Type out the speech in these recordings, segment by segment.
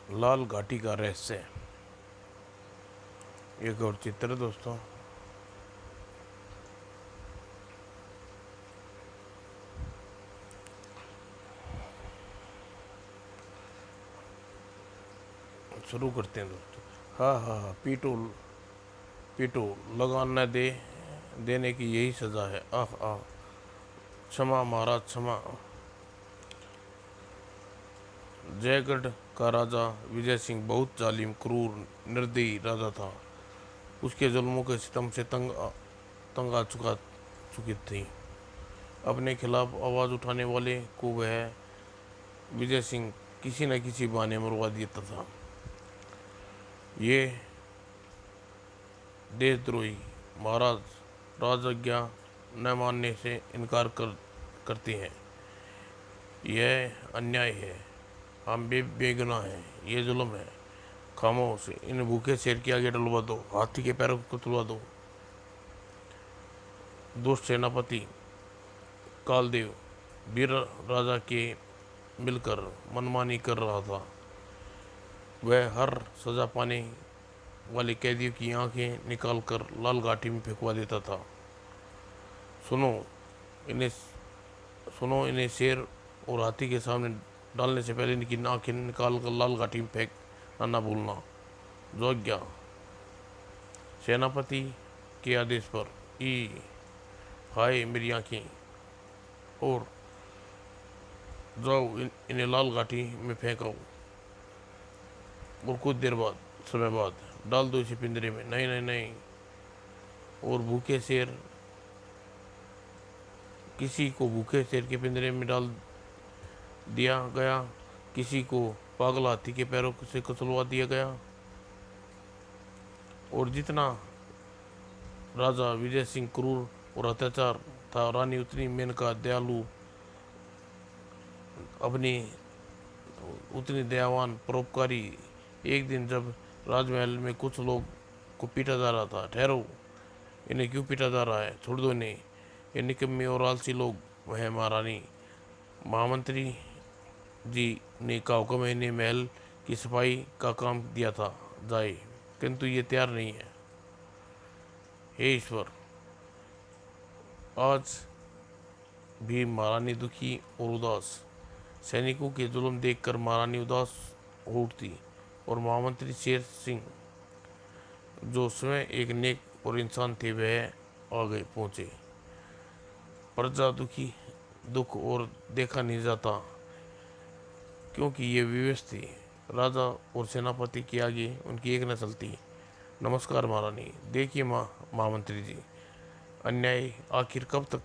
लाल घाटी का रहस्य। एक और चित्र है दोस्तों। शुरू करते हैं दोस्तों। हाँ हाँ हाँ, पीटू पीटू लगान न दे, देने की यही सजा है। आह आह, क्षमा महाराज क्षमा। जयगढ़ का राजा विजय सिंह बहुत जालिम, क्रूर, निर्दयी राजा था। उसके जुल्मों के सितम से तंग आ चुकी थी। अपने खिलाफ आवाज़ उठाने वाले को वह विजय सिंह किसी न किसी बहाने मरवा देता था। ये देशद्रोही महाराज राजज्ञा न मानने से इनकार करते हैं। यह अन्याय है। हम बेगुनाह हैं। ये जुल्म है। खामोश, इन भूखे शेर के आगे डलवा दो, हाथी के पैरों को तुलवा दो। दुष्ट सेनापति कालदेव वीर राजा के मिलकर मनमानी कर रहा था। वह हर सजा पाने वाले कैदियों की आंखें निकालकर लाल घाटी में फेंकवा देता था। सुनो इन्हें सुनो, इन्हें शेर और हाथी के सामने डालने से पहले इनकी आंखें निकाल कर लाल घाटी में फेंकना ना भूलना। जो आज्ञा। सेनापति के आदेश पर ई हाय मेरी आंखें, और जाओ इन्हें लाल घाटी में फेंकाओ। और कुछ देर बाद, समय बाद, डाल दो इसे पिंजरे में। नहीं नहीं नहीं। और भूखे शेर किसी को भूखे शेर के पिंजरे में डाल दिया गया, किसी को पागल हाथी के पैरों से कुचलवा दिया गया। और जितना राजा विजय सिंह क्रूर और अत्याचार था, रानी उतनी मेनका दयालु, अपनी उतनी दयावान, परोपकारी। एक दिन जब राजमहल में कुछ लोग को पीटा जा रहा था। ठहरो, इन्हें क्यों पीटा जा रहा है? छोड़ दो इन्हें, ये निकम्मे और आलसी लोग वह महारानी। महामंत्री जी ने का हुक्म है, इन्हें महल की सफाई का काम दिया था जाए, किंतु ये तैयार नहीं है। हे ईश्वर, आज भी महारानी दुखी और उदास। सैनिकों के जुल्म देखकर महारानी उदास हो उठती और महामंत्री शेर सिंह, जो स्वयं एक नेक और इंसान थे, वह आ गए पहुंचे। प्रजा दुखी, दुख और देखा नहीं जाता, क्योंकि ये विवश थी। राजा और सेनापति के आगे उनकी एक न चलती। नमस्कार महारानी। देखिए महामंत्री जी, अन्याय आखिर कब तक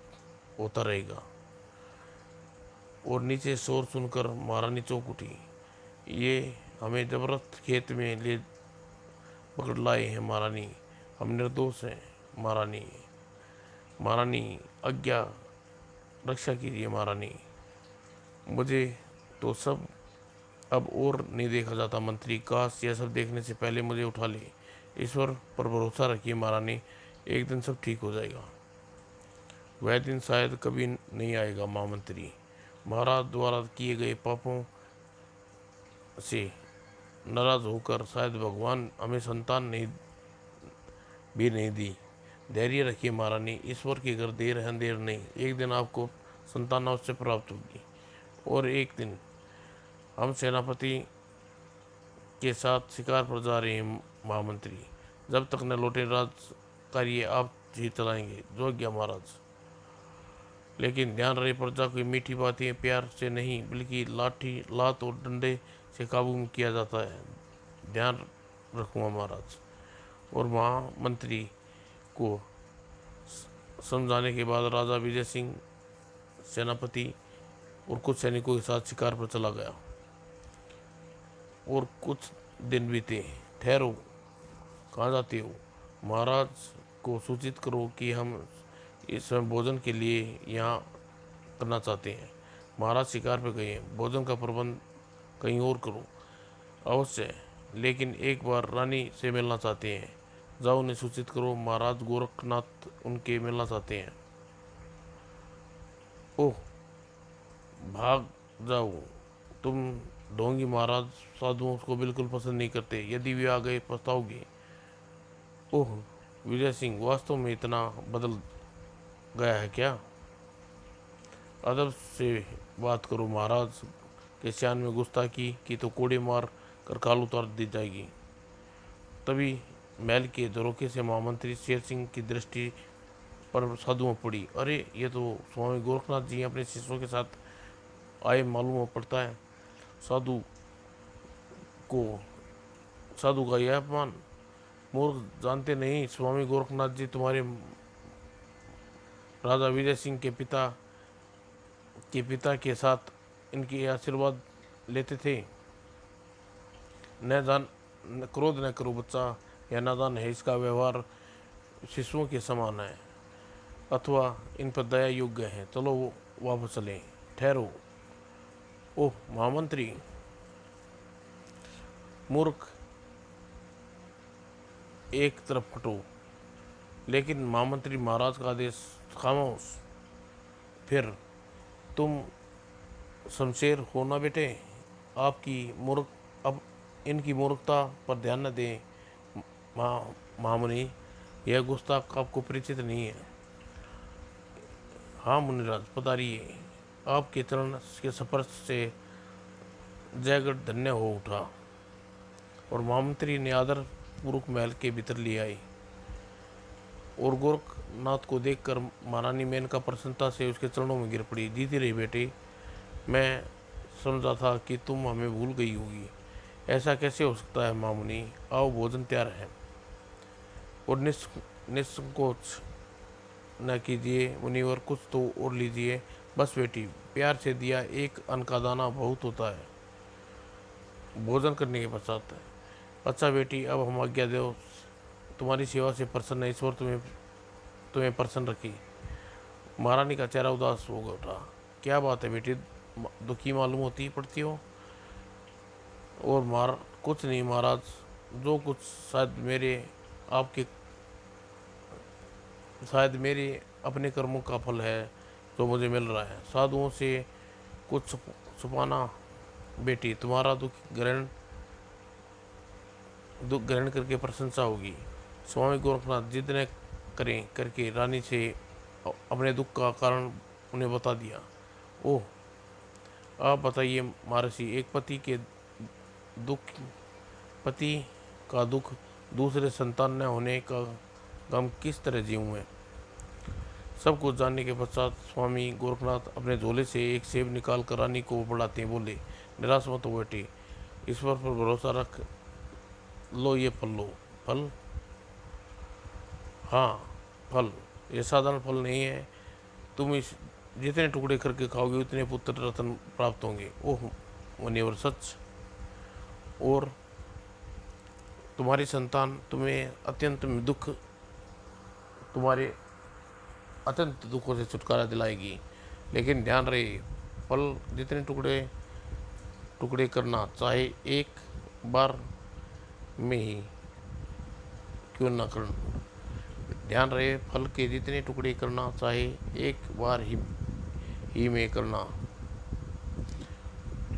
होता रहेगा? और नीचे शोर सुनकर महारानी चौंक उठी। ये हमें जबरदस्त खेत में ले पकड़ लाए हैं महारानी। हम निर्दोष हैं महारानी। महारानी आज्ञा, रक्षा कीजिए महारानी। मुझे तो सब अब और नहीं देखा जाता मंत्री। काश यह सब देखने से पहले मुझे उठा ले। ईश्वर पर भरोसा रखिए महारानी, एक दिन सब ठीक हो जाएगा। वह दिन शायद कभी नहीं आएगा महामंत्री। महाराज द्वारा किए गए पापों से नाराज होकर शायद भगवान हमें संतान नहीं दी। धैर्य रखिए महारानी, ईश्वर की अगर देर है अंधेर नहीं। एक दिन आपको संतान अवश्य प्राप्त होगी। और एक दिन हम सेनापति के साथ शिकार पर जा रहे हैं महामंत्री। जब तक न लौटे राज कार्य आप ही चलाएंगे। जो आज्ञा महाराज। लेकिन ध्यान रहे, प्रजा की मीठी बातें प्यार से नहीं बल्कि लात और डंडे से काबू में किया जाता है। ध्यान रखूंगा महाराज। और महामंत्री को समझाने के बाद राजा विजय सिंह सेनापति और कुछ सैनिकों के साथ शिकार पर चला गया। और कुछ दिन बीते। ठहरो, कहाँ जाते हो? महाराज को सूचित करो कि हम इस समय भोजन के लिए यहाँ करना चाहते हैं। महाराज शिकार पर गए हैं, भोजन का प्रबंध कहीं और करो। अवश्य, लेकिन एक बार रानी से मिलना चाहते हैं। जाओ उन्हें सूचित करो, महाराज गोरखनाथ उनके मिलना चाहते हैं। ओह, भाग जाओ तुम ढोंगी महाराज साधुओं को बिल्कुल पसंद नहीं करते। यदि वे आ गए पछताओगे। ओह, विजय सिंह वास्तव में इतना बदल गया है क्या? अदब से बात करो महाराज के शान में गुस्ताखी की तो कोड़े मार कर काल उतार दी जाएगी। तभी महल के झरोखे से महामंत्री शेर सिंह की दृष्टि पर साधुओं पड़ी। अरे, ये तो स्वामी गोरखनाथ जी अपने शिष्यों के साथ आए मालूम पड़ता है। साधु को साधु का यह अपमान! मूर्ख, जानते नहीं स्वामी गोरखनाथ जी तुम्हारे राजा विजय सिंह के साथ इनके आशीर्वाद लेते थे। क्रोध न करो बच्चा, यह नादान है। इसका व्यवहार शिशुओं के समान है अथवा इन पर दया योग्य है। चलो वापस चलें। ठहरो। ओह महामंत्री! मूर्ख, एक तरफ हटो। लेकिन महामंत्री महाराज का आदेश। खामोश। फिर तुम शमशेर हो ना बेटे। अब इनकी मूर्खता पर ध्यान न दें। महामुनि, यह गुस्ताख आपको परिचित नहीं है। हाँ मुनिराज, पधारिए। आपके चरण के स्पर्श से जयगढ़ धन्य हो उठा। और महामंत्री ने आदर पूर्वक महल के भीतर ले आए। और गोरखनाथ को देखकर महारानी मेनका प्रसन्नता से उसके चरणों में गिर पड़ी। जीती रही बेटी, मैं समझा था कि तुम हमें भूल गई होगी। ऐसा कैसे हो सकता है मामुनी? आओ, भोजन तैयार है। और निसंकोच न कीजिए मुनिवर, कुछ तो और लीजिए। बस बेटी, प्यार से दिया एक अन्न का दाना बहुत होता है भोजन करने के पश्चात। अच्छा बेटी, अब हम आज्ञा दो। तुम्हारी सेवा से प्रसन्न ईश्वर तुम्हें प्रसन्न रखी। महारानी का चेहरा उदास हो उठा। क्या बात है बेटी, दुखी मालूम होती पड़ती हो? और कुछ नहीं महाराज, जो कुछ शायद मेरे अपने कर्मों का फल है जो मुझे मिल रहा है। साधुओं से कुछ छुपाना बेटी, तुम्हारा दुख ग्रहण करके प्रशंसा होगी। स्वामी गोरखनाथ जिद न करें करके रानी से अपने दुख का कारण उन्हें बता दिया। ओह, आप बताइए महर्षि, एक पति का दुख दूसरे संतान न होने का गम किस तरह जीऊँ मैं? सब कुछ जानने के पश्चात स्वामी गोरखनाथ अपने झोले से एक सेब निकाल कर रानी को बढ़ाते बोले, निराश मत हो बेटी, ईश्वर पर भरोसा रख। लो ये फल लो। फल? हाँ फल। ये साधारण फल नहीं है। तुम इस जितने टुकड़े करके खाओगे उतने पुत्र रत्न प्राप्त होंगे। ओह मुनिवर, सच? और तुम्हारी संतान तुम्हारे अत्यंत दुखों से छुटकारा दिलाएगी। लेकिन ध्यान रहे, फल जितने टुकड़े करना चाहे एक बार में ही क्यों न करना। ध्यान रहे, फल के जितने टुकड़े करना चाहे एक बार ही में करना।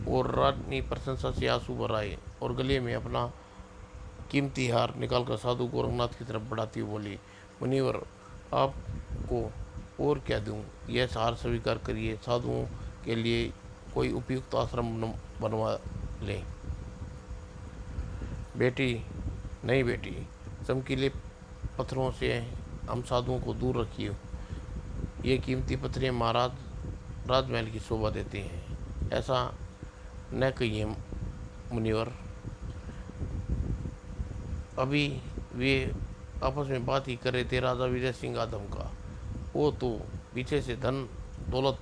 और रानी प्रशंसा से आंसू भर आए और गले में अपना कीमती हार निकालकर साधु गोरखनाथ की तरफ बढ़ाती हुई बोली, मुनिवर, आपको और क्या दूं? यह हार स्वीकार करिए। साधुओं के लिए कोई उपयुक्त आश्रम बनवा लें। बेटी, नहीं बेटी, चमकीले पत्थरों से हम साधुओं को दूर रखिए। ये कीमती पत्थरें महाराज राजमहल की शोभा देती हैं। ऐसा न कहिए मुनिवर। अभी वे आपस में बात ही कर रहे थे। राजा विजय सिंह आदम का वो तो पीछे से धन दौलत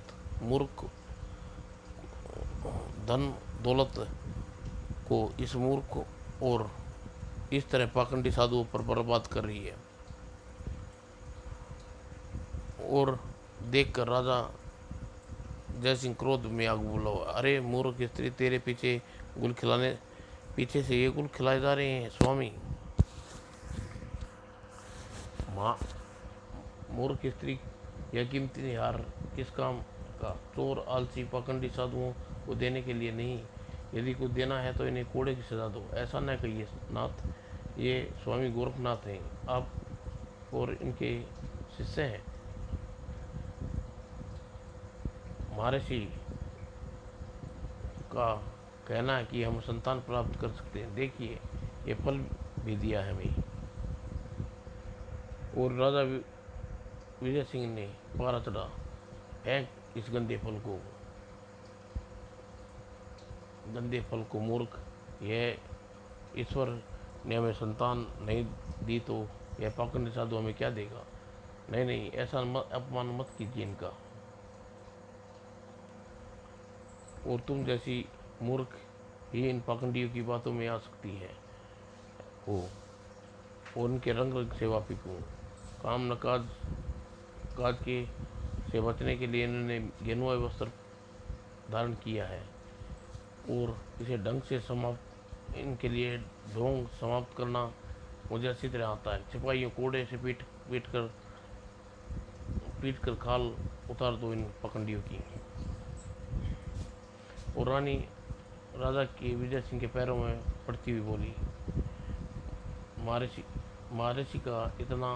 को इस मूर्ख और इस तरह पाखंडी साधुओं पर बर्बाद कर रही है। और देखकर राजा जयसिंह क्रोध में आग बोला, अरे मूर्ख स्त्री, तेरे पीछे से ये गुल खिलाए जा रहे हैं स्वामी। मूर्ख स्त्री, यह कीमती हार किस काम का? चोर, आलसी, पाखंडी साधुओं को देने के लिए नहीं, यदि कुछ देना है तो इन्हें कोड़े की सजा दो। ऐसा न कहिए नाथ, ये स्वामी गोरखनाथ हैं, आप और इनके शिष्य हैं। महर्षि का कहना है कि हम संतान प्राप्त कर सकते हैं, देखिए ये फल भी दिया है हमें। और राजा विजय सिंह ने पारा चढ़ा, फेंक इस गंदे फल को मूर्ख, यह ईश्वर ने हमें संतान नहीं दी तो यह पाखंडी साधु हमें क्या देगा। नहीं नहीं, ऐसा अपमान मत कीजिए इनका। और तुम जैसी मूर्ख ही इन पाखंडियों की बातों में आ सकती है हो, और उनके रंग रंग सेवा पीकूँ। काम न काज के से बचने के लिए इन्होंने गेनुआ वस्त्र धारण किया है, और इसे ढंग से समाप्त इनके लिए ढोंग समाप्त करना मुझे अच्छी तरह आता है। सिपाहियों, कोड़े से पीट कर खाल उतार दो इन पखंडियों की। और रानी राजा के विजय सिंह के पैरों में पड़ती हुई बोली, महर्षि का इतना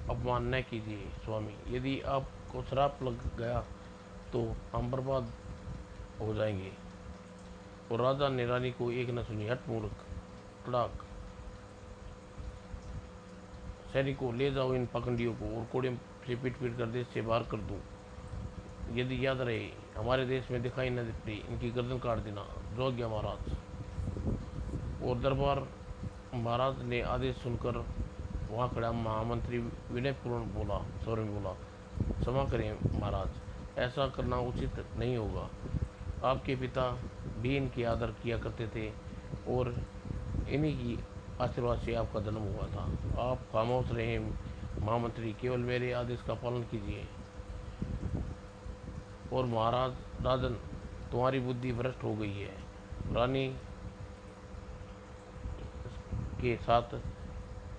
अपमान न कीजिए स्वामी, यदि आपको श्राप लग गया तो हम बर्बाद हो जाएंगे। और राजा ने रानी को एक न सुनी, हट मूर्ख, तड़ाक, सैनिकों ले जाओ इन पखंडियों को और कोड़े से पीट पीट कर देश से बाहर कर दूं। यदि याद रहे हमारे देश में दिखाई न पड़ी, इनकी गर्दन काट देना। जो गया महाराज। और दरबार महाराज ने आदेश सुनकर वहाँ खड़ा महामंत्री विनयपूर्ण बोला, स्वर में बोला, क्षमा करें महाराज, ऐसा करना उचित नहीं होगा। आपके पिता भी इनकी आदर किया करते थे और इन्हीं की आशीर्वाद से आपका जन्म हुआ था। आप खामोश रहे महामंत्री, केवल मेरे आदेश का पालन कीजिए। और महाराज राजन, तुम्हारी बुद्धि भ्रष्ट हो गई है। रानी के साथ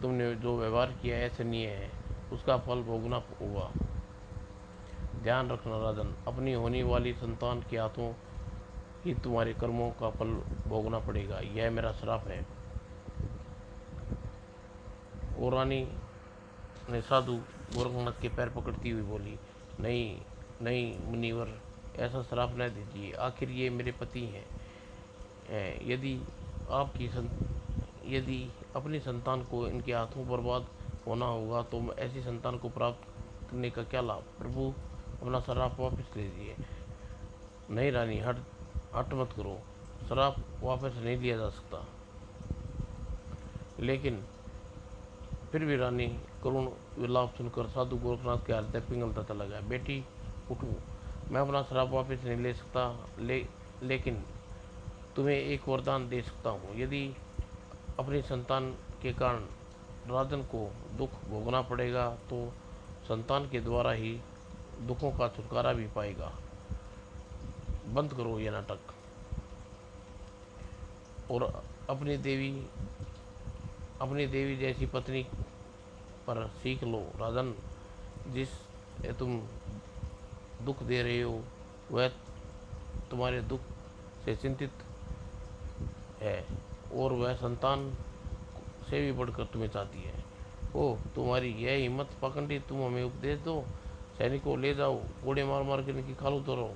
तुमने जो व्यवहार किया ऐसनीय है, उसका फल भोगना होगा। ध्यान रखना राजन, अपनी होने वाली संतान के हाथों ही तुम्हारे कर्मों का फल भोगना पड़ेगा, यह मेरा श्राप है। और रानी ने साधु गोरखनाथ के पैर पकड़ती हुई बोली, नहीं नहीं मुनिवर, ऐसा श्राप न दीजिए, आखिर ये मेरे पति हैं। यदि यदि अपनी संतान को इनके हाथों बर्बाद होना होगा तो ऐसी संतान को प्राप्त करने का क्या लाभ। प्रभु, अपना श्राप वापस ले लीजिए। नहीं रानी, हट मत करो, श्राप वापस नहीं लिया जा सकता। लेकिन फिर भी रानी करुण विलाप सुनकर साधु गोरखनाथ के हृदय पिघलता चला गया। बेटी उठो, मैं अपना श्राप वापस नहीं ले सकता, लेकिन तुम्हें एक वरदान दे सकता हूँ। यदि अपनी संतान के कारण राजन को दुख भोगना पड़ेगा तो संतान के द्वारा ही दुखों का छुटकारा भी पाएगा। बंद करो ये नाटक और अपनी देवी जैसी पत्नी पर सीख लो। राजन, जिस तुम दुख दे रहे हो वह तुम्हारे दुख से चिंतित है, और वह संतान से भी बढ़कर तुम्हें चाहती है। ओ तुम्हारी यह हिम्मत पाखंडी, तुम हमें उपदेश दो। सैनिकों, ले जाओ, गोड़े मार मार कर इनकी खाल उतारो।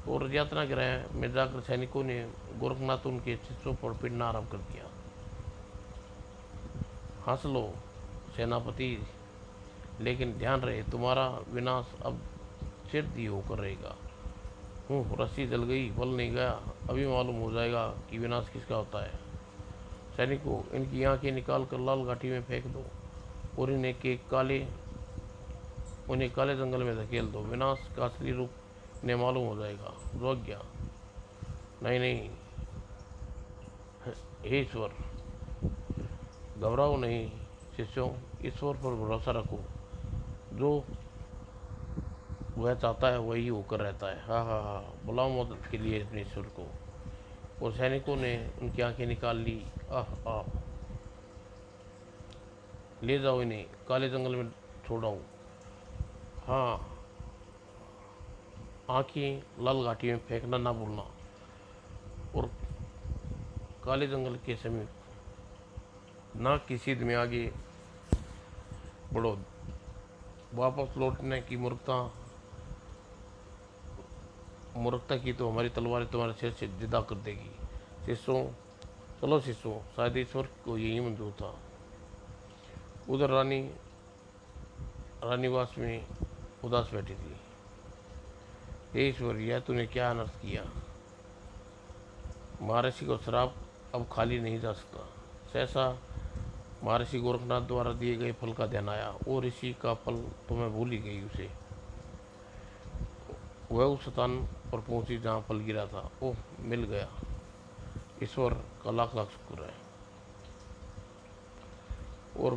और यात्रा गृह में जाकर सैनिकों ने गोरखनाथ उनके शिष्यों पर पीटना आरंभ कर दिया। हंस लो सेनापति, लेकिन ध्यान रहे तुम्हारा विनाश अब चिरदी होकर रहेगा। रस्सी जल गई, बल नहीं गया, अभी मालूम हो जाएगा कि विनाश किसका होता है। सैनिकों, इनकी आंखें निकाल कर लाल घाटी में फेंक दो और उन्हें काले जंगल में धकेल दो। विनाश का असली रूप इन्हें मालूम हो जाएगा। रोक गया। नहीं नहीं, हे ईश्वर, घबराओ नहीं शिष्यों, ईश्वर पर भरोसा रखो, जो वह चाहता है वही होकर रहता है। हाँ हाँ हाँ, बुलाओ मदद के लिए अपने ईश्वर को। और सैनिकों ने उनकी आंखें निकाल ली। आह आह, ले जाओ इन्हें, काले जंगल में छोड़ाओ। हाँ, आंखें लाल घाटी में फेंकना ना भूलना। और काले जंगल के समीप ना किसी में आगे बढ़ो। वापस लौटने की मूर्खता की तो हमारी तलवारें तुम्हारे सिर से जुदा कर देगी। शिष्यों, चलो शिष्यों, शायद ईश्वर को यही मंजूर था। उधर रानीवास में उदास बैठी थी। हे ईश्वर, यह तूने क्या अनर्थ किया। महर्षि को श्राप अब खाली नहीं जा सकता। सहसा महर्षि गोरखनाथ द्वारा दिए गए फल का ध्यान आया। और ऋषि का फल तो मैं भूल ही गई उसे। वह उस स्थान पर पहुंची जहाँ फल गिरा था। ओह, मिल गया। ईश्वर का लाख लाख शुक्र है। और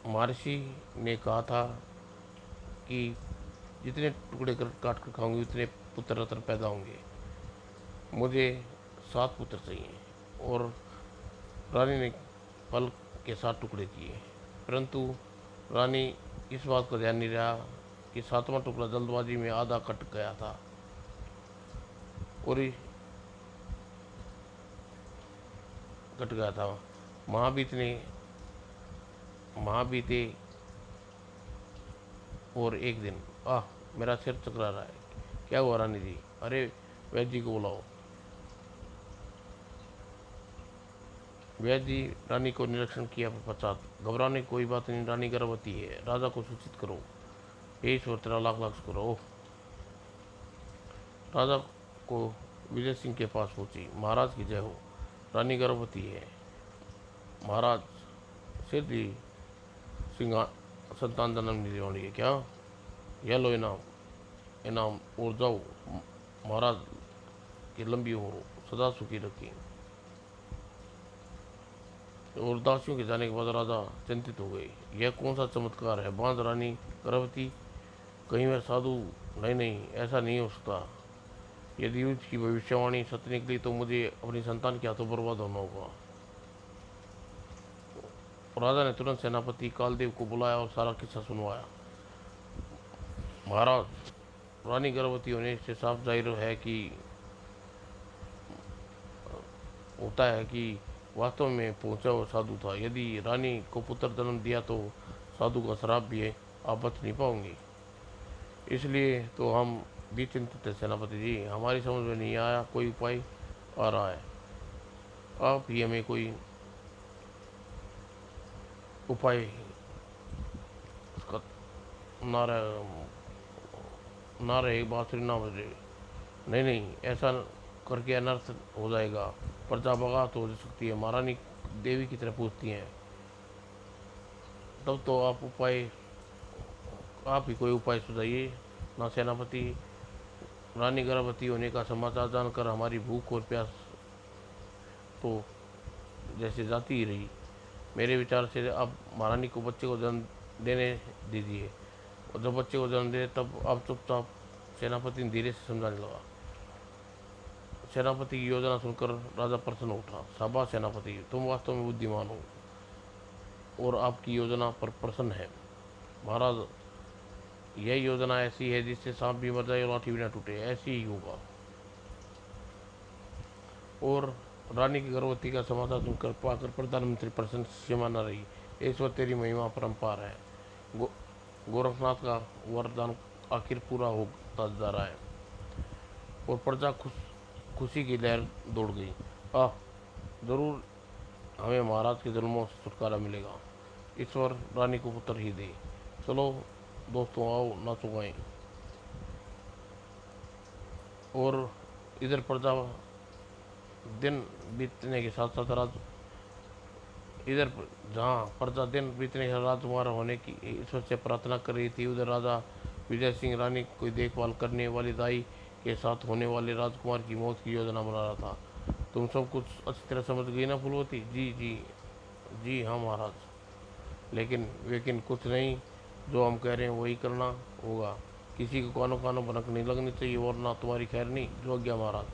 महर्षि ने कहा था कि जितने टुकड़े काट कर खाऊंगी उतने पुत्र रत्न पैदा होंगे। मुझे 7 पुत्र चाहिए। और रानी ने फल के 7 टुकड़े किए, परंतु रानी इस बात का ध्यान नहीं रहा कि 7वां टुकड़ा जल्दबाजी में आधा कट गया था। और कट गया था। महाबीते और एक दिन, मेरा सिर चकरा रहा है। क्या हुआ रानी जी? अरे, वैद्य जी को बुलाओ। वैद्य जी रानी को निरीक्षण किया पश्चात, घबराने की कोई बात नहीं, रानी गर्भवती है, राजा को सूचित करो। हे ईश्वर, तेरा लाख लाख शुक्र। ओह, राजा को विजय सिंह के पास पहुंची। महाराज की जय हो, रानी गर्भवती है। महाराज, सिद्धि सिंह संतान जन्म देने वाली है क्या? यह लो इनाम। इनाम और जाओ। महाराज की लंबी उम्र सदा सुखी रखी। और दासियों के जाने के बाद राजा चिंतित हो गए। यह कौन सा चमत्कार है? बांध रानी गर्भवती, कहीं वह साधु? नहीं नहीं, ऐसा नहीं हो सकता। यदि युद्ध की भविष्यवाणी सत्य निकली तो मुझे अपनी संतान के हाथों बर्बाद होना होगा। राजा ने तुरंत सेनापति कालदेव को बुलाया और सारा किस्सा सुनवाया। महाराज, रानी गर्भवती होने से साफ जाहिर है कि होता है कि वास्तव में पहुंचा हुआ साधु था। यदि रानी को पुत्र जन्म दिया तो साधु का श्राप भी आप बच नहीं पाओगे। इसलिए तो हम भी चिंतित है सेनापति जी। हमारी समझ में नहीं आया कोई उपाय आ रहा है। आप ही हमें कोई उपाय उसका ना रहे, ना रहे, बाँसुरी ना बजे। नहीं नहीं, ऐसा करके अनर्थ हो जाएगा, प्रजा बगावत हो सकती है, महारानी देवी की तरह पूछती हैं। तब तो आप ही कोई उपाय सुझाइए ना सेनापति। रानी गर्भवती होने का समाचार जानकर हमारी भूख और प्यास तो जैसे जाती ही रही। मेरे विचार से अब महारानी को बच्चे को जन्म देने दीजिए। और जब बच्चे को जन्म दे तब आप चुपचाप। सेनापति ने धीरे से समझाने लगा। सेनापति की योजना सुनकर राजा प्रसन्न उठा। शाबाश सेनापति, तुम वास्तव में बुद्धिमान हो और आपकी योजना पर प्रसन्न है। महाराज, यह योजना ऐसी है जिससे सांप भी मर जाए और लाठी भी ना टूटे, ऐसी ही होगा। और रानी की गर्भवती का समाचार सुनकर पाकर प्रधानमंत्री प्रसन्न सीमा न रही। ईश्वर, तेरी महिमा परम्पार है। गो, गोरखनाथ का वरदान आखिर पूरा होता जा रहा है। और प्रजा खुशी की लहर दौड़ गई। आह, जरूर हमें महाराज के जुल्मों से छुटकारा मिलेगा। ईश्वर रानी को पुत्र ही दे। चलो दोस्तों, आओ नाचो गाएं। और इधर प्रजा दिन बीतने के साथ साथ इधर जहाँ प्रजा दिन बीतने के साथ राजकुमार होने की ईश्वर से प्रार्थना कर रही थी, उधर राजा विजय सिंह रानी को देखभाल करने वाली दाई के साथ होने वाले राजकुमार की मौत की योजना बना रहा था। तुम सब कुछ अच्छी तरह समझ गई ना फूलवती? जी जी जी हाँ महाराज। लेकिन कुछ नहीं, जो हम कह रहे हैं वही करना होगा। किसी को कानों कानों भनक नहीं लगनी चाहिए, वरना तुम्हारी खैर नहीं। जो आज्ञा महाराज।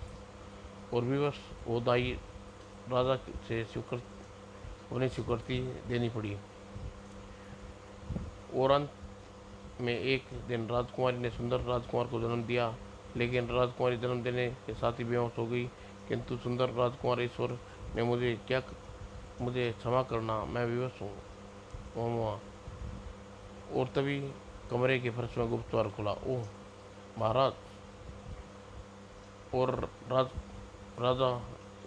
और भी बस वो दाई राजा से उन्हें स्वीकृति देनी पड़ी। और में एक दिन राजकुमारी ने सुंदर राजकुमार को जन्म दिया, लेकिन राजकुमारी जन्म देने के साथ ही बेहोश हो गई। किंतु सुंदर राजकुमार ईश्वर ने मुझे क्षमा करना, मैं विवश हूँ मामा। और तभी कमरे के फर्श में गुप्त द्वार खुला। ओह महाराज! और राज राजा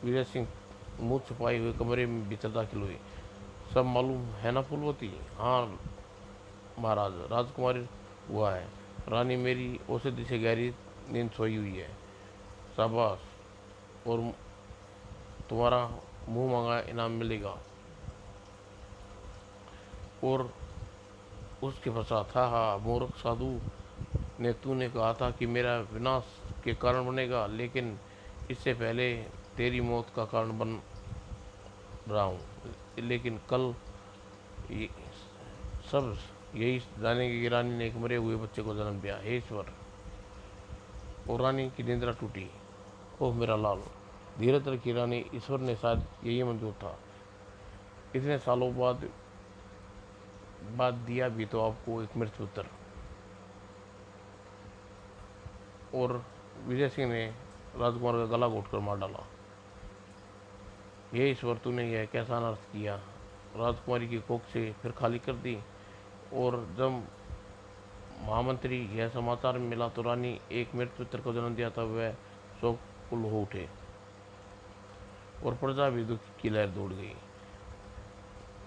विजय सिंह मुँह छुपाए हुए कमरे में भीतर दाखिल हुए। सब मालूम है ना फूलवती? हाँ महाराज, राजकुमारी हुआ है। रानी मेरी औषधि से गहरी नींद सोई हुई है। शाबाश! और तुम्हारा मुंह मांगा इनाम मिलेगा। और उसके पश्चात, हाँ हाँ मूर्ख साधु, ने तूने कहा था कि मेरा विनाश के कारण बनेगा, लेकिन इससे पहले तेरी मौत का कारण बन रहा हूँ। लेकिन कल ये सब यही जानेंगे कि रानी ने एक मरे हुए बच्चे को जन्म दिया। हे ईश्वर! और रानी की निंद्रा टूटी। ओह मेरा लाल! धीरज रखी रानी, ईश्वर ने शायद यही मंजूर था। इतने सालों बाद दिया भी तो आपको एक मृत्यु पुत्र। और विजय सिंह ने राजकुमार का गला घोटकर मार डाला। ये ईश्वर, तूने यह कैसा अनर्थ किया? राजकुमारी की कोख से फिर खाली कर दी। और जब महामंत्री यह समाचार मिला तो रानी एक मृत पुत्र को जन्म दिया था, वह शोककुल हो उठे और प्रजा भी दुख की लहर दौड़ गई,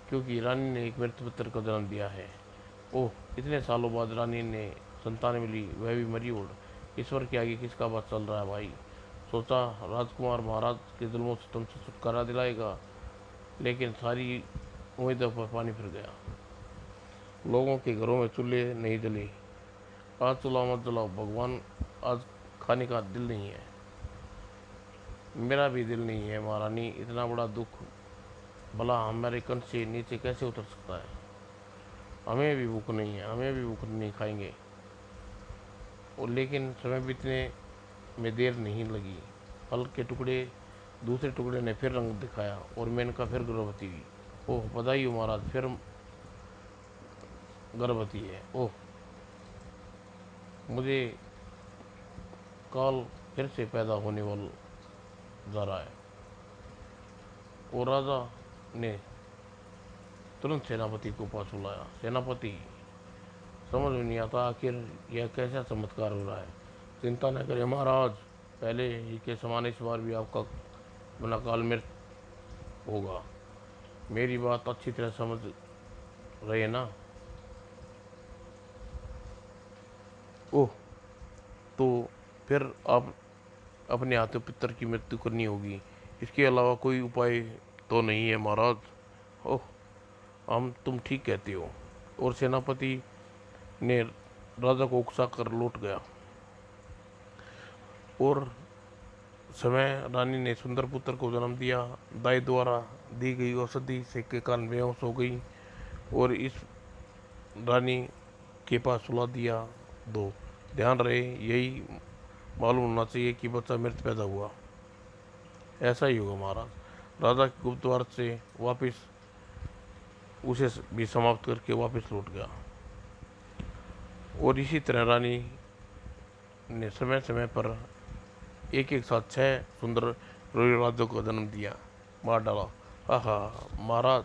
क्योंकि रानी ने एक मृत पुत्र को जन्म दिया है। ओह! इतने सालों बाद रानी ने संतान मिली, वह भी मरी। ओढ़ ईश्वर के आगे किसका बात चल रहा है भाई? सोचा राजकुमार महाराज के जुल्मों से तुमसे छुटकारा दिलाएगा, लेकिन सारी उम्मीदों पर पानी फिर गया। लोगों के घरों में चूल्हे नहीं जले। आज चूल्हा मत जलाओ भगवान, आज खाने का दिल नहीं है। मेरा भी दिल नहीं है महारानी, इतना बड़ा दुख भला हमारे कंठ से नीचे कैसे उतर सकता है? हमें भी भूख नहीं है, हमें भी भूख नहीं, खाएंगे। और लेकिन समय बीतने में देर नहीं लगी। फल के टुकड़े दूसरे टुकड़े ने फिर रंग दिखाया और मेनका फिर गर्भवती हुई। ओह बधाई हो महाराज, फिर गर्भवती है। ओह, मुझे काल फिर से पैदा होने वाला जा रहा है। और राजा ने तुरंत सेनापति को पास बुलाया। सेनापति, समझ में नहीं आता आखिर यह कैसा चमत्कार हो रहा है। चिंता न करें महाराज, पहले ही के समान इस बार भी आपका बना काल मृत होगा। मेरी बात अच्छी तरह समझ रहे ना? ओह, तो फिर आप अपने हाथों पितर की मृत्यु करनी होगी। इसके अलावा कोई उपाय तो नहीं है महाराज? ओह, हम तुम ठीक कहते हो। और सेनापति ने राजा को उकसा कर लौट गया। और समय रानी ने सुंदर पुत्र को जन्म दिया। दाई द्वारा दी गई औषधि से के कारण बेहोश हो गई और इस रानी के पास सुला दिया। दो ध्यान रहे, यही मालूम होना चाहिए कि बच्चा मृत पैदा हुआ। ऐसा ही होगा महाराज। राजा के गुप्तवार से वापस उसे भी समाप्त करके वापस लौट गया। और इसी तरह रानी ने समय समय पर एक एक साथ 6 सुंदर राजों को जन्म दिया, मार डाला। आहा महाराज,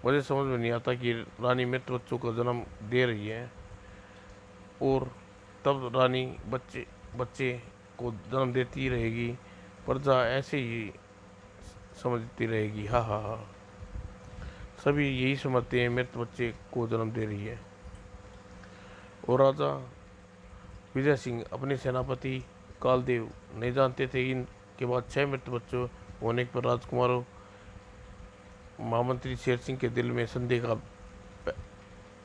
मुझे समझ में नहीं आता कि रानी मृत बच्चों को जन्म दे रही है और तब रानी बच्चे बच्चे को जन्म देती रहेगी, प्रजा ऐसे ही समझती रहेगी। हा हा हा, सभी यही समझते हैं मृत बच्चे को जन्म दे रही है। और राजा विजय सिंह अपने सेनापति कालदेव नहीं जानते थे। इनके बाद 6 मृत बच्चों होने पर राजकुमार महामंत्री शेर सिंह के दिल में संदेह का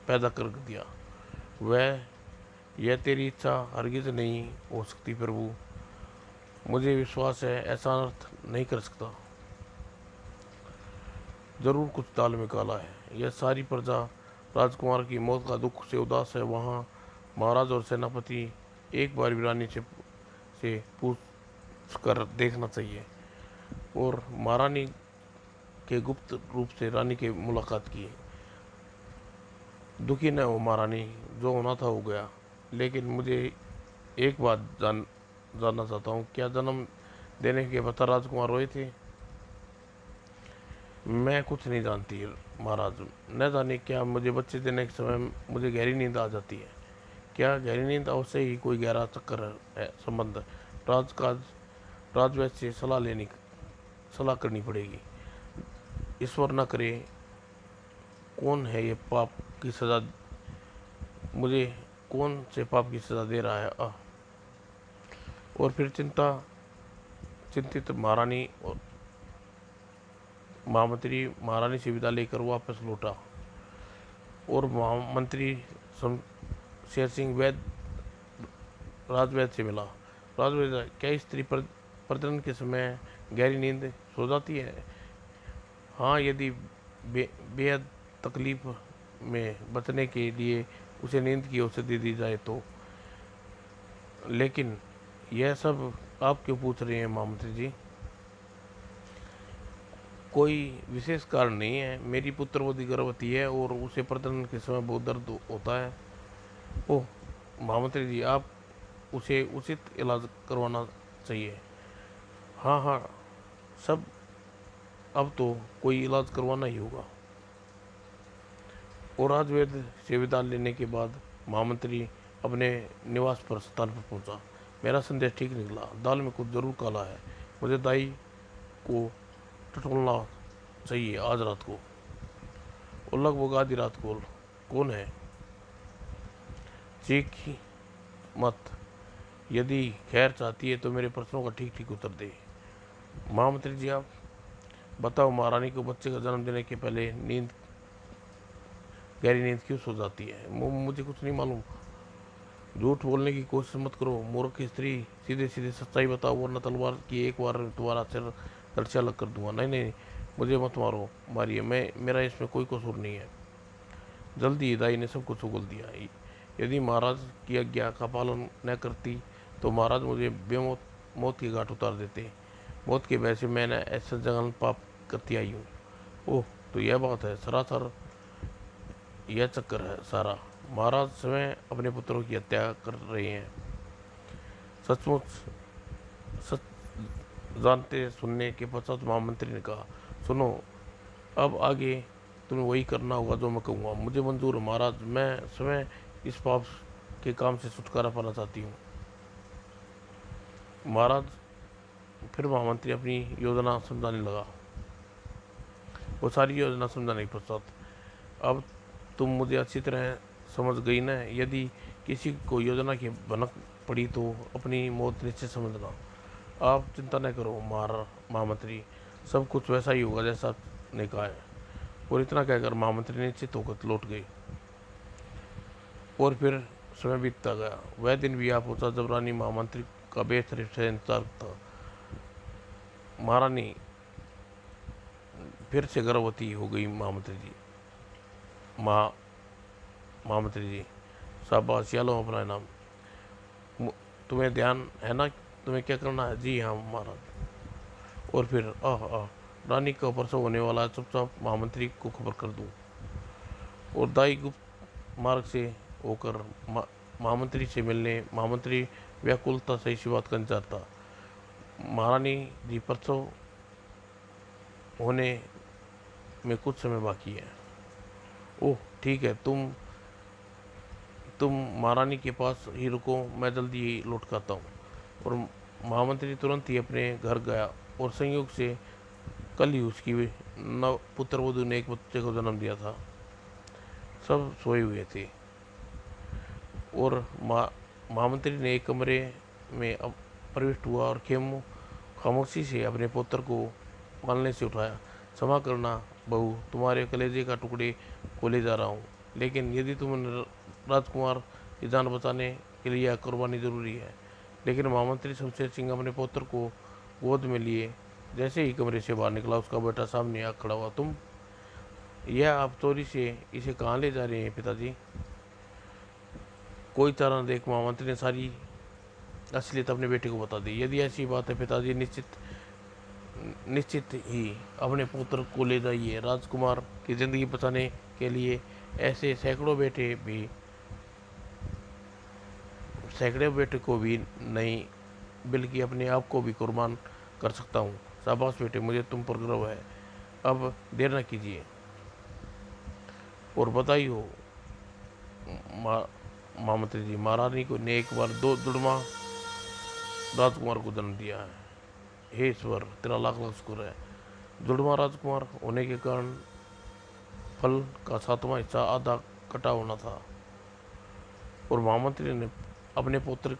पैदा कर दिया। वह, यह तेरी इच्छा हरगिज नहीं हो सकती प्रभु। मुझे विश्वास है ऐसा अर्थ नहीं कर सकता। जरूर कुछ दाल में काला है। यह सारी प्रजा राजकुमार की मौत का दुख से उदास है। वहाँ महाराज और सेनापति एक बार भी रानी से पूछ कर देखना चाहिए। और महारानी के गुप्त रूप से रानी की मुलाकात की। दुखी न हो महारानी, जो होना था हो गया, लेकिन मुझे एक बात जानना चाहता हूँ, क्या जन्म देने के बता राजकुमार रोए थे? मैं कुछ नहीं जानती महाराज, न जाने क्या मुझे बच्चे देने के समय मुझे गहरी नींद आ जाती है। क्या गहरी नींद अवश्य ही कोई गहरा चक्कर है, संबंध राजकाज राजवैद्य से सलाह करनी पड़ेगी। ईश्वर न करे, कौन है ये पाप की सजा मुझे, कौन से पाप की सजा दे रहा है? और फिर चिंतित महामंत्री महारानी से विदा लेकर वापस लौटा और महामंत्री शेर सिंह राजवैद्य से मिला। राजवैद्य, क्या स्त्री प्रजनन के समय गहरी नींद सो जाती है? हाँ, यदि बेहद तकलीफ में बचने के लिए उसे नींद की औषधि दी जाए तो। लेकिन यह सब आप क्यों पूछ रहे हैं महामंत्री जी? कोई विशेष कारण नहीं है। मेरी पुत्रवधि गर्भवती है और उसे प्रजनन के समय बहुत दर्द होता है। ओह महामंत्री जी, आप उसे उचित इलाज करवाना चाहिए। हाँ हाँ, सब अब तो कोई इलाज करवाना ही होगा। और आयुर्वेद से विदा लेने के बाद महामंत्री अपने निवास पर स्थान पर पहुंचा। मेरा संदेश ठीक निकला, दाल में कुछ जरूर काला है। मुझे दाई को टटोलना चाहिए आज रात को, और लगभग आधी रात को। कौन है? चीख मत, यदि खैर चाहती है तो मेरे प्रश्नों का ठीक ठीक उत्तर दे। महामंत्री जी, आप बताओ, महारानी को बच्चे का जन्म देने के पहले गहरी नींद क्यों सो जाती है? मुझे कुछ नहीं मालूम। झूठ बोलने की कोशिश मत करो मूर्ख स्त्री, सीधे सीधे सच्चाई बताओ, वरना तलवार की एक बार तुम्हारा सिर दर्शा अलग कर दूंगा। नहीं नहीं, मुझे मत मारो, मारिए, मेरा इसमें कोई कसूर नहीं है। जल्दी दाई ने सब कुछ उगल दिया। यदि महाराज की आज्ञा का पालन न करती तो महाराज मुझे मौत के घाट उतार देते। मौत के भय से मैंने ऐसा जघन्य पाप करती आई हूँ। ओह, तो यह बात है, सरासर यह चक्कर है सारा। महाराज स्वयं अपने पुत्रों की हत्या कर रहे हैं। सचमुच? सच जानते सुनने के पश्चात महामंत्री ने कहा, सुनो, अब आगे तुम्हें वही करना होगा जो मैं कहूँगा। मुझे मंजूर है महाराज, मैं स्वयं इस पाप के काम से छुटकारा पाना चाहती हूँ। महाराज, फिर महामंत्री अपनी योजना समझाने लगा। वो सारी योजना समझाने के पश्चात, अब तुम मुझे अच्छी तरह समझ गई न? यदि किसी को योजना की भनक पड़ी तो अपनी मौत निश्चित समझना। आप चिंता न करो महामंत्री, सब कुछ वैसा ही होगा जैसा आपने कहा है। और इतना कहकर महामंत्री निश्चित होकर लौट गई। और फिर समय बीतता गया। वह दिन भी आ पहुंचा जब रानी महामंत्री का बेहतर से इंतजार था। महारानी फिर से गर्भवती हो गई। महामंत्री जी, शाबाश, या लो अपना नाम। तुम्हें ध्यान है ना तुम्हें क्या करना है? जी हाँ महाराज। और फिर रानी का प्रसव होने वाला है, चुपचाप महामंत्री को खबर कर दूं। और दाई गुप्त मार्ग से होकर महामंत्री से मिलने महामंत्री व्याकुलता से इसी बात का इंतजार था। महारानी जी, प्रसव होने में कुछ समय बाकी है। ओह ठीक है, तुम महारानी के पास ही रुको, मैं जल्दी ही लौट कर आता हूँ। और महामंत्री तुरंत ही अपने घर गया और संयोग से कल ही उसकी नव पुत्रवधू ने एक बच्चे को जन्म दिया था। सब सोए हुए थे और महामंत्री ने एक कमरे में प्रविष्ट हुआ और खामोशी से अपने पुत्र को पालने से उठाया। क्षमा करना बहू, तुम्हारे कलेजे का टुकड़े को ले जा रहा हूँ, लेकिन यदि तुम राजकुमार की जान बचाने के लिए यह कुर्बानी जरूरी है। लेकिन महामंत्री शमशेर सिंह अपने पुत्र को गोद में लिए जैसे ही कमरे से बाहर निकला, उसका बेटा सामने आ खड़ा हुआ। तुम, यह आप चोरी से इसे कहाँ ले जा रहे हैं पिताजी? कोई चारा न देख महामंत्री ने सारी असलियत अपने बेटे को बता दी। यदि ऐसी बात है पिताजी, निश्चित ही अपने पुत्र को ले जाइए। राजकुमार की जिंदगी बचाने के लिए ऐसे सैकड़ों बेटे भी सैकड़ों बेटे को भी नहीं बल्कि अपने आप को भी कुर्बान कर सकता हूँ। शाबाश बेटे, मुझे तुम पर गर्व है। अब देर न कीजिए और बधाई हो महामंत्री जी। महारानी को ने एक बार दो जुड़वा राजकुमार को जन्म दिया है। हे ईश्वर, तेरा लाख लाख शुक्र है। जुड़वा राजकुमार होने के कारण फल का 7वां हिस्सा आधा कटा होना था और महामंत्री ने अपने पुत्र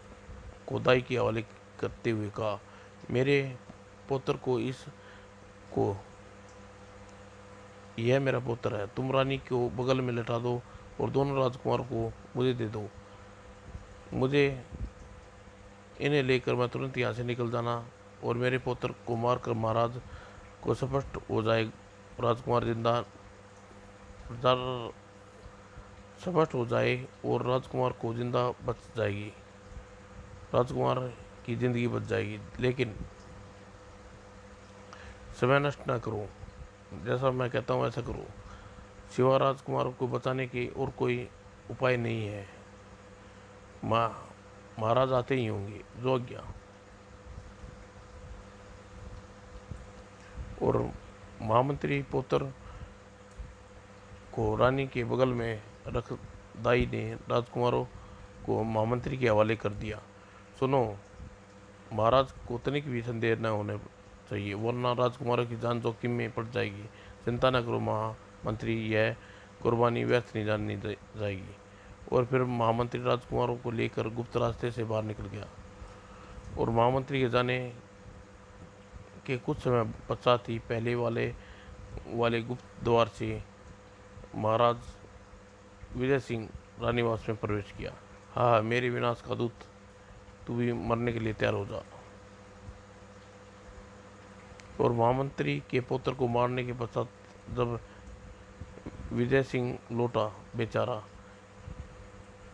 को दाई के हवाले करते हुए कहा, मेरे पुत्र को यह मेरा पुत्र है। तुम रानी को बगल में लेटा दो और दोनों राजकुमार को मुझे दे दो। मुझे इन्हें लेकर मैं तुरंत यहाँ से निकल जाना और मेरे पुत्र को मारकर महाराज को स्पष्ट हो जाए राजकुमार जिंदा स्पष्ट हो जाए और राजकुमार को जिंदा बच जाएगी, राजकुमार की जिंदगी बच जाएगी। लेकिन समय नष्ट ना करो, जैसा मैं कहता हूँ ऐसा करो। शिवा राजकुमार को बचाने के और कोई उपाय नहीं है। महाराज आते ही होंगे, जो आज्ञा। और महामंत्री पुत्र को रानी के बगल में रख दाई ने राजकुमारों को महामंत्री के हवाले कर दिया। सुनो, महाराज को तनिक भी संदेह न होने चाहिए, वरना राजकुमारों की जान जोखिम में पड़ जाएगी। चिंता न करो महामंत्री, यह कुर्बानी व्यर्थ नहीं जानी जाएगी। और फिर महामंत्री राजकुमारों को लेकर गुप्त रास्ते से बाहर निकल गया और महामंत्री के जाने के कुछ समय पश्चात ही पहले वाले गुप्त द्वार से महाराज विजय सिंह रानीवास में प्रवेश किया। हाँ, मेरे विनाश का दूत, तू भी मरने के लिए तैयार हो जा। और महामंत्री के पुत्र को मारने के पश्चात जब विजय सिंह लौटा, बेचारा,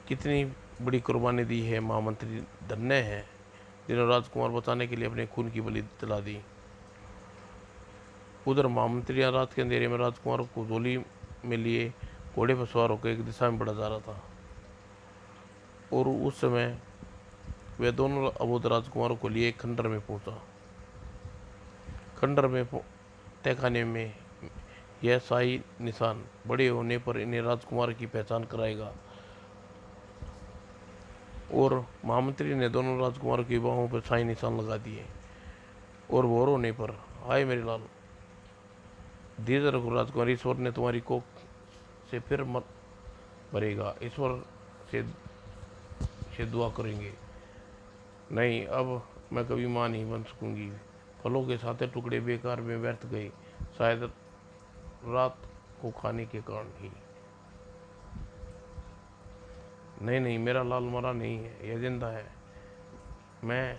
कितनी बड़ी कुर्बानी दी है महामंत्री, धन्य है जिन्होंने राजकुमार बचाने के लिए अपने खून की बलि चला दी। उधर महामंत्री रात के अंधेरे में राजकुमार को झोली में लिए घोड़े पर सवार होकर एक दिशा में बढ़ा जा रहा था और उस समय वे दोनों अबोध राजकुमारों को लिए खंडर में पहुंचा। खंडर में तहखाने में यह शाही निशान बड़े होने पर इन्हें राजकुमार की पहचान कराएगा। और महामंत्री ने दोनों राजकुमारों की बाहों पर शाही निशान लगा दिए और भोर होने पर, आए मेरे लाल, धीरज रखो राजकुमार, ईश्वर ने तुम्हारी कोख से फिर मत भरेगा। ईश्वर से दुआ करेंगे। नहीं, अब मैं कभी मां नहीं बन सकूंगी। फलों के साथे टुकड़े बेकार में व्यर्थ गए, शायद रात को खाने के कारण ही। नहीं नहीं, मेरा लाल मरा नहीं है, यह जिंदा है। मैं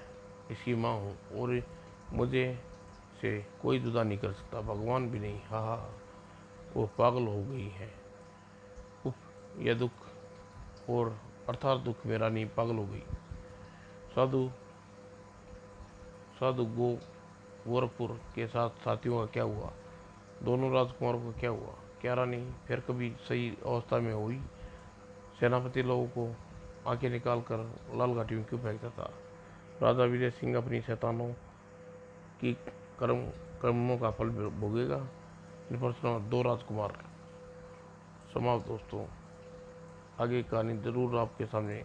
इसकी माँ हूँ और मुझे से कोई जुदा नहीं कर सकता, भगवान भी नहीं। हाँ हाँ, वो पागल हो गई है। उफ, यह दुख और अर्थात दुख में रानी पागल हो गई। साधु साधु गोरखपुर के साथ साथियों का क्या हुआ? दोनों राजकुमारों का क्या हुआ? क्या रानी फिर कभी सही अवस्था में हुई? सेनापति लोगों को आंखें निकाल कर लाल घाटी में क्यों फेंकता था? राजा विजय सिंह अपनी शैतानों की कर्मों का फल भोगेगा। प्रश्न 2 राजकुमार। समाप्त दोस्तों, आगे कहानी जरूर आपके सामने